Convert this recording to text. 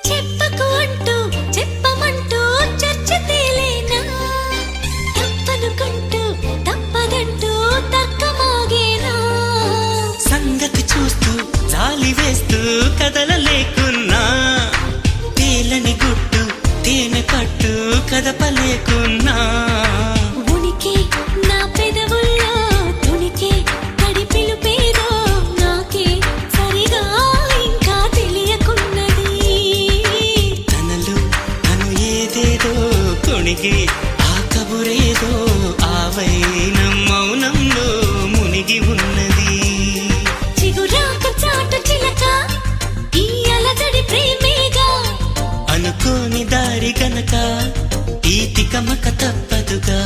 చెప్పకు అంటూ చెప్పమంటూ చర్చ తేలేనా తప్పనుకుంటూ తప్పదంటూ తక్కమాగేనా సంగతి చూస్తూ జాలి వేస్తూ కదలలేకున్నా తేలని గుట్టు తేనె పట్టు కదపలేకున్నా ఉనికి నా పెదవుల్లో తునికి తడి పిలుపేదో నాకే సరిగా ఇంకా తెలియకున్నది తనలు తను ఏదేదో కొణిగి ఆ కబురేదో ఆ వైనం మౌనంలో మునిగి ఉన్నది చిగురాక చాటు చిలక ఈ అలజడి ప్రేమేగా అనుకోని దారి గనక ఈ తికమక తప్పదుగా